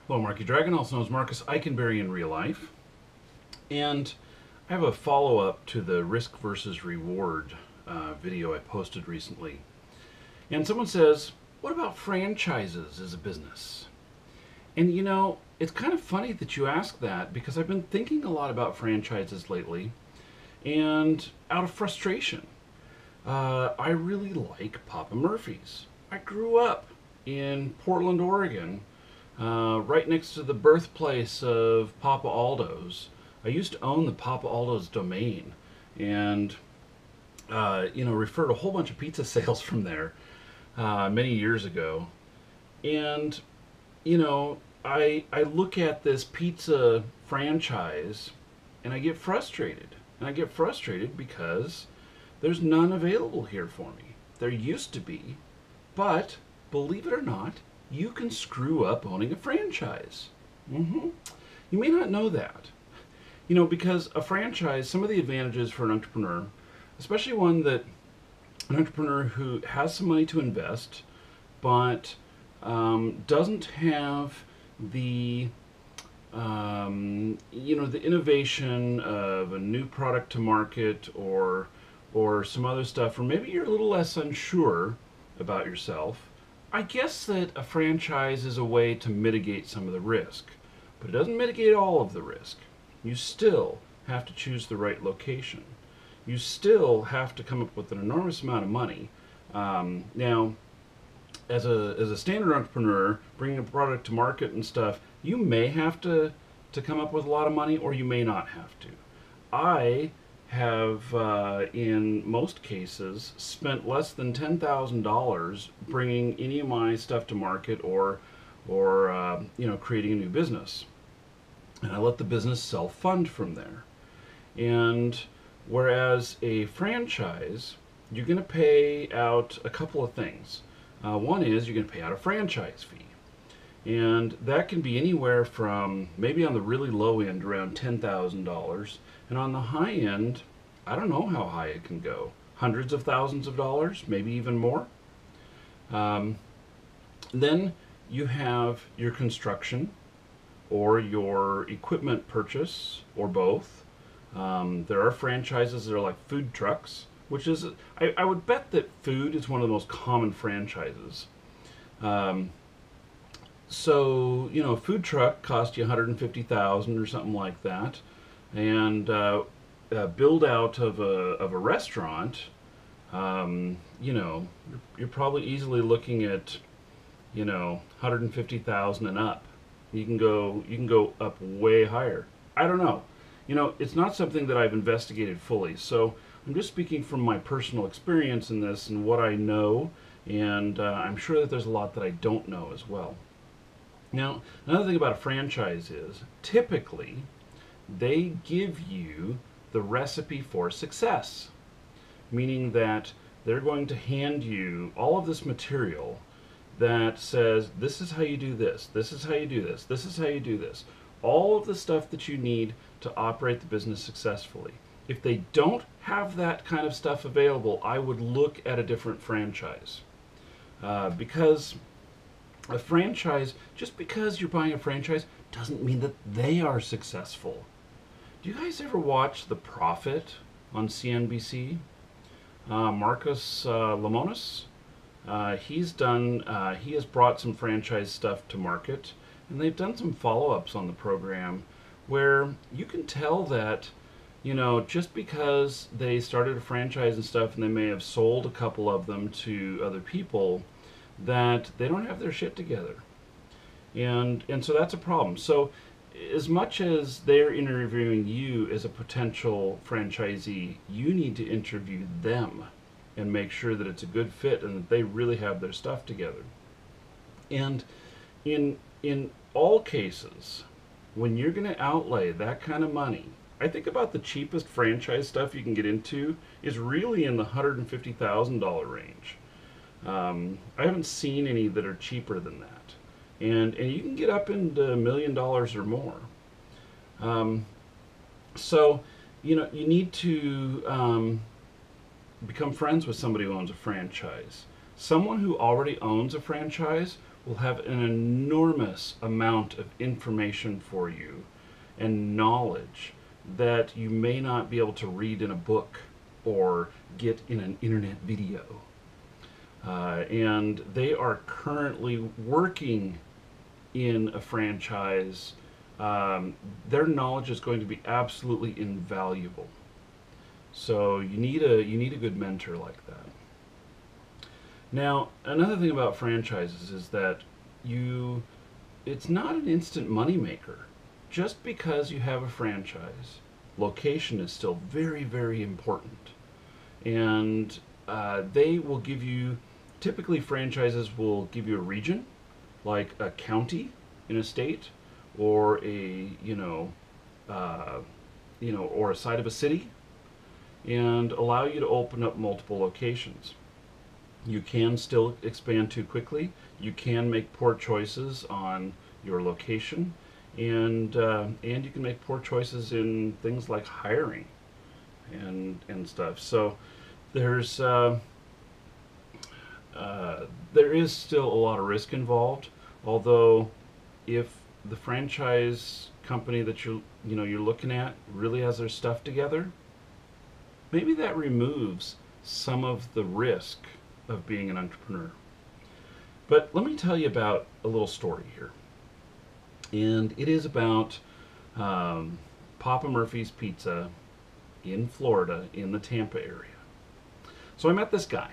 Hello, Marky Dragon, also known as Marcus Eikenberry in real life. And I have a follow up to the risk versus reward video I posted recently. And someone says, what about franchises as a business? And you know, it's kind of funny that you ask that because I've been thinking a lot about franchises lately. And out of frustration, I really like Papa Murphy's. I grew up in Portland, Oregon, right next to the birthplace of Papa Aldo's. I used to own the Papa Aldo's domain, and referred a whole bunch of pizza sales from there many years ago. And I look at this pizza franchise, and I get frustrated. And I get frustrated because there's none available here for me. There used to be, but believe it or not, you can screw up owning a franchise. You may not know that. Because a franchise, some of the advantages for an entrepreneur, especially an entrepreneur who has some money to invest, but doesn't have the the innovation of a new product to market or some other stuff, or maybe you're a little less unsure about yourself. I guess that a franchise is a way to mitigate some of the risk, but it doesn't mitigate all of the risk. You still have to choose the right location. You still have to come up with an enormous amount of money. Now, as a standard entrepreneur, bringing a product to market and stuff, you may have to come up with a lot of money, or you may not have to. I have, in most cases, spent less than $10,000 bringing any of my stuff to market or creating a new business. And I let the business self-fund from there. And whereas a franchise, you're going to pay out a couple of things. One is you're going to pay out a franchise fee. And that can be anywhere from, maybe on the really low end, around $10,000. And on the high end, I don't know how high it can go. Hundreds of thousands of dollars, maybe even more. Then you have your construction or your equipment purchase, or both. There are franchises that are like food trucks, which is, I would bet that food is one of the most common franchises. So, a food truck costs you $150,000 or something like that, and build out of a restaurant, you're probably easily looking at, 150,000 and up. You can go up way higher. I don't know. It's not something that I've investigated fully, so I'm just speaking from my personal experience in this and what I know, and I'm sure that there's a lot that I don't know as well. Now, another thing about a franchise is, typically, they give you the recipe for success, meaning that they're going to hand you all of this material that says, this is how you do this, this is how you do this, this is how you do this. All of the stuff that you need to operate the business successfully. If they don't have that kind of stuff available, I would look at a different franchise. Because a franchise, just because you're buying a franchise, doesn't mean that they are successful. Do you guys ever watch The Profit on CNBC? Marcus Lemonis? He has brought some franchise stuff to market, and they've done some follow-ups on the program where you can tell that, just because they started a franchise and stuff and they may have sold a couple of them to other people, that they don't have their shit together. And so that's a problem. So as much as they're interviewing you as a potential franchisee, you need to interview them and make sure that it's a good fit and that they really have their stuff together. And in all cases, when you're going to outlay that kind of money, I think about the cheapest franchise stuff you can get into is really in the $150,000 range. I haven't seen any that are cheaper than that. And you can get up into $1 million or more. So, you need to become friends with somebody who owns a franchise. Someone who already owns a franchise will have an enormous amount of information for you and knowledge that you may not be able to read in a book or get in an internet video. And they are currently working in a franchise. Their knowledge is going to be absolutely invaluable. So you need a good mentor like that. Now, another thing about franchises is that it's not an instant moneymaker. Just because you have a franchise, location is still very, very important. And they will give you, typically franchises will give you a region, like a county in a state, or or a side of a city, and allow you to open up multiple locations. You can still expand too quickly. You can make poor choices on your location, and you can make poor choices in things like hiring and stuff. So there is still a lot of risk involved. Although, if the franchise company that you're looking at really has their stuff together, maybe that removes some of the risk of being an entrepreneur. But let me tell you about a little story here. And it is about Papa Murphy's Pizza in Florida, in the Tampa area. So I met this guy,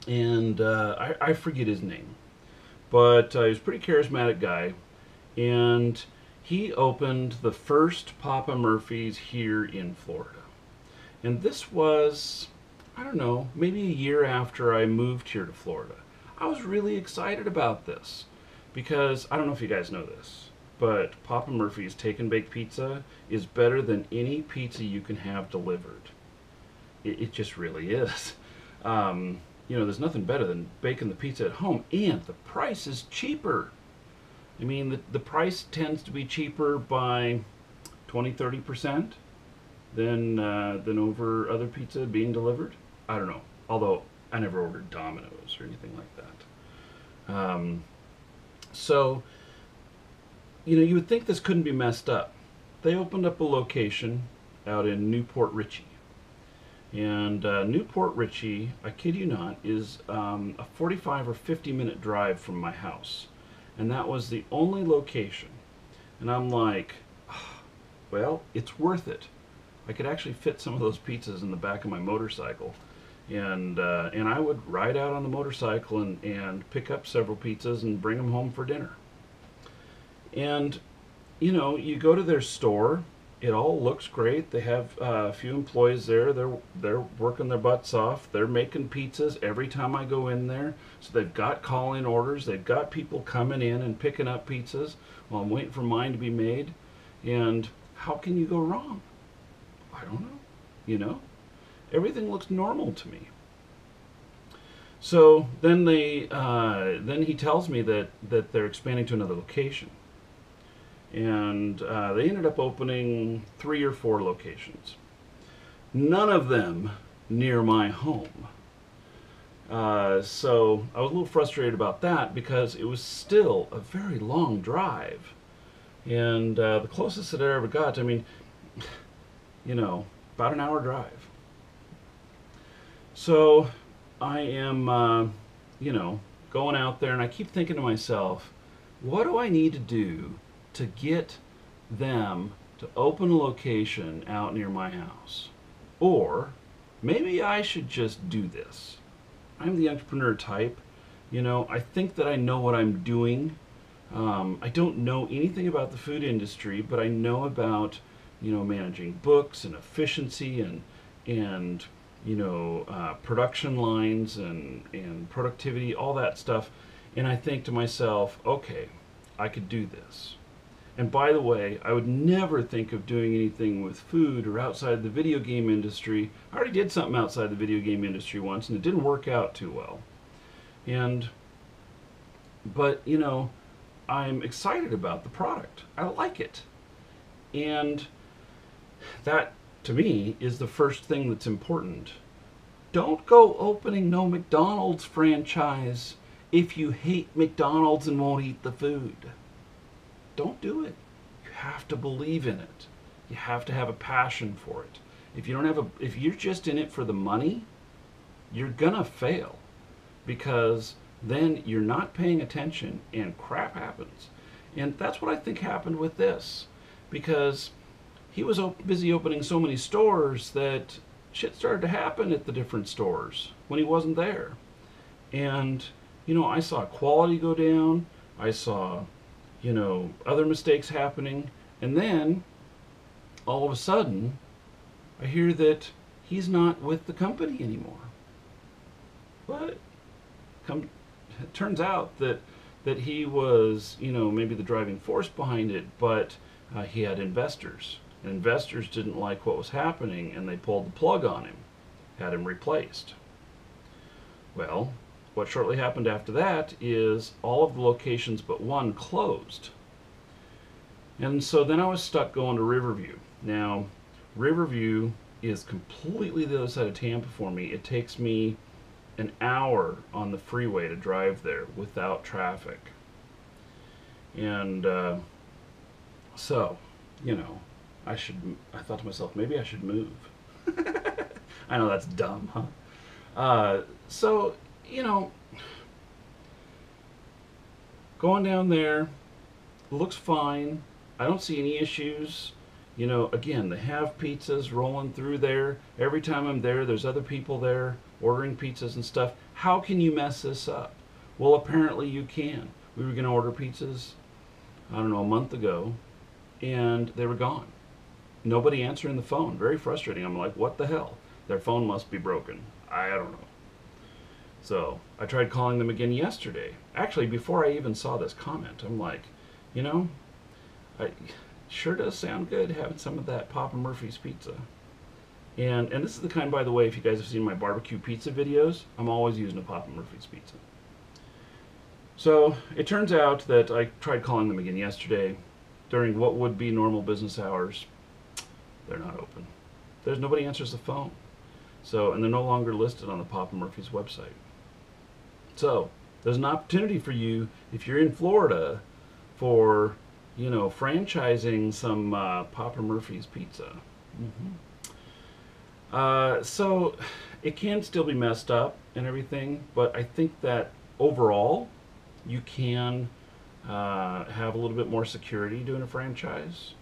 and I forget his name, but he was a pretty charismatic guy, and he opened the first Papa Murphy's here in Florida. And this was, I don't know, maybe a year after I moved here to Florida. I was really excited about this because, I don't know if you guys know this, but Papa Murphy's Take and Bake Pizza is better than any pizza you can have delivered. It just really is. There's nothing better than baking the pizza at home, and the price is cheaper. I mean, the price tends to be cheaper by 20-30% than over other pizza being delivered. I don't know, although I never ordered Domino's or anything like that. So, you would think this couldn't be messed up. They opened up a location out in Newport Richey. And Newport Richey, I kid you not, is a 45 or 50-minute drive from my house. And that was the only location. And I'm like, well, it's worth it. I could actually fit some of those pizzas in the back of my motorcycle. And I would ride out on the motorcycle and pick up several pizzas and bring them home for dinner. And, you go to their store. It all looks great. They have a few employees there. They're working their butts off. They're making pizzas every time I go in there. So they've got call-in orders. They've got people coming in and picking up pizzas while I'm waiting for mine to be made. And how can you go wrong? I don't know. Everything looks normal to me. So then then he tells me that they're expanding to another location. And they ended up opening 3 or 4 locations. None of them near my home. So I was a little frustrated about that because it was still a very long drive. And the closest that I ever got, I mean, about an hour drive. So I am, going out there, and I keep thinking to myself, what do I need to do to get them to open a location out near my house? Or maybe I should just do this. I'm the entrepreneur type. I think that I know what I'm doing. I don't know anything about the food industry, but I know about, managing books and efficiency and production lines and productivity, all that stuff. And I think to myself, okay, I could do this. And by the way, I would never think of doing anything with food or outside the video game industry. I already did something outside the video game industry once, and it didn't work out too well. But I'm excited about the product. I like it. And that, to me, is the first thing that's important. Don't go opening no McDonald's franchise if you hate McDonald's and won't eat the food, don't do it. You have to believe in it. You have to have a passion for it. If you're just in it for the money, you're gonna fail, because then you're not paying attention and crap happens. And that's what I think happened with this, because he was busy opening so many stores that shit started to happen at the different stores when he wasn't there. And, I saw quality go down. I saw, other mistakes happening. And then, all of a sudden, I hear that he's not with the company anymore. But it turns out that he was, maybe the driving force behind it, but he had investors. And investors didn't like what was happening, and they pulled the plug on him, had him replaced. Well, what shortly happened after that is all of the locations but one closed. And so then I was stuck going to Riverview. Now, Riverview is completely the other side of Tampa for me. It takes me an hour on the freeway to drive there without traffic. And so, I thought to myself, maybe I should move. I know that's dumb, huh? So, going down there looks fine. I don't see any issues. Again, they have pizzas rolling through there. Every time I'm there, there's other people there ordering pizzas and stuff. How can you mess this up? Well, apparently you can. We were going to order pizzas, I don't know, a month ago, and they were gone. Nobody answering the phone. Very frustrating. I'm like, what the hell? Their phone must be broken. I don't know. So I tried calling them again yesterday. Actually, before I even saw this comment, I'm like, it sure does sound good having some of that Papa Murphy's pizza. And this is the kind, by the way, if you guys have seen my barbecue pizza videos, I'm always using a Papa Murphy's pizza. So it turns out that I tried calling them again yesterday during what would be normal business hours. They're not open. There's nobody answers the phone. So, and they're no longer listed on the Papa Murphy's website. So there's an opportunity for you if you're in Florida for, franchising some Papa Murphy's pizza. So it can still be messed up and everything, but I think that overall you can have a little bit more security doing a franchise.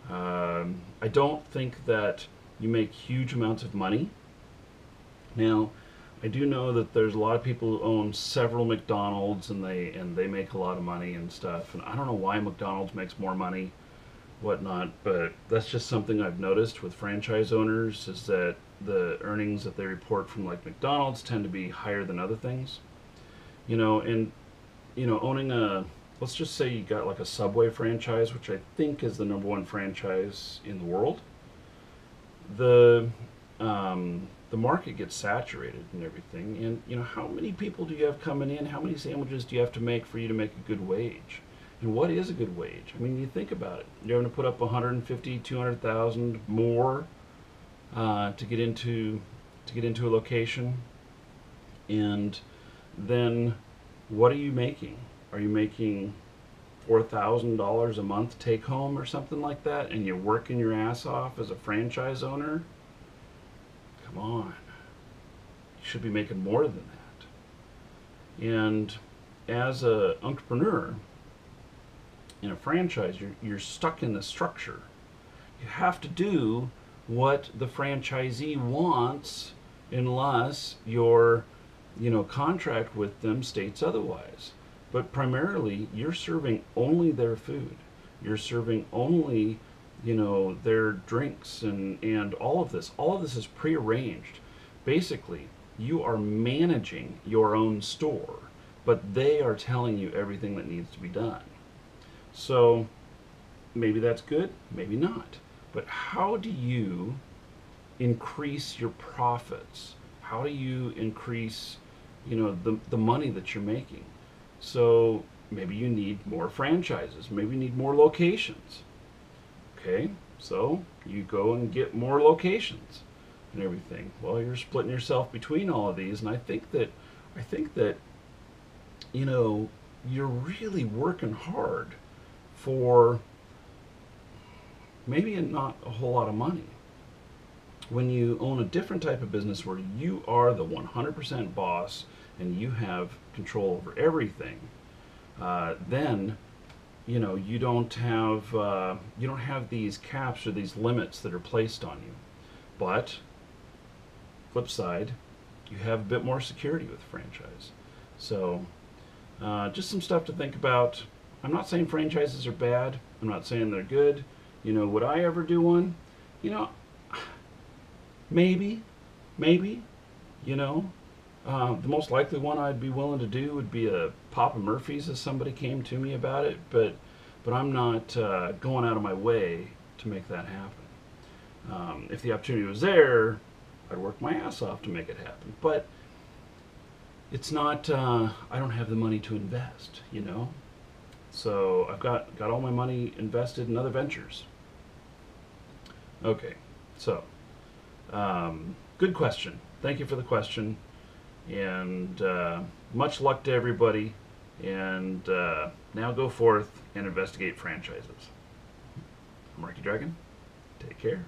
I don't think that you make huge amounts of money. Now, I do know that there's a lot of people who own several McDonald's, and they make a lot of money and stuff. And I don't know why McDonald's makes more money, whatnot, but that's just something I've noticed with franchise owners, is that the earnings that they report from like McDonald's tend to be higher than other things. And owning let's just say you got like a Subway franchise, which I think is the #1 franchise in the world. The market gets saturated and everything, and how many people do you have coming in? How many sandwiches do you have to make for you to make a good wage? And what is a good wage? I mean, you think about it. You're having to put up 150, 200,000 more to get into a location, and then what are you making? Are you making $4,000 a month take home or something like that, and you're working your ass off as a franchise owner? Come on. You should be making more than that. And as an entrepreneur in a franchise, you're stuck in the structure. You have to do what the franchisee wants, unless your contract with them states otherwise. But primarily, you're serving only their food. You're serving only, their drinks and all of this. All of this is prearranged. Basically, you are managing your own store, but they are telling you everything that needs to be done. So maybe that's good, maybe not. But how do you increase your profits? How do you increase, the money that you're making? So maybe you need more franchises. Maybe you need more locations. Okay, so you go and get more locations and everything. Well, you're splitting yourself between all of these, and I think that you know, you're really working hard for maybe not a whole lot of money. When you own a different type of business where you are the 100% boss and you have control over everything, then you don't have these caps or these limits that are placed on you. But flip side, you have a bit more security with franchise. So just some stuff to think about. I'm not saying franchises are bad. I'm not saying they're good. Would I ever do one? You know, maybe, maybe. You know, the most likely one I'd be willing to do would be a Papa Murphy's if somebody came to me about it. But I'm not going out of my way to make that happen. If the opportunity was there, I'd work my ass off to make it happen. But it's not. I don't have the money to invest. So I've got all my money invested in other ventures. Okay, so good question. Thank you for the question, and much luck to everybody. And now go forth and investigate franchises. I'm Marky Dragon. Take care.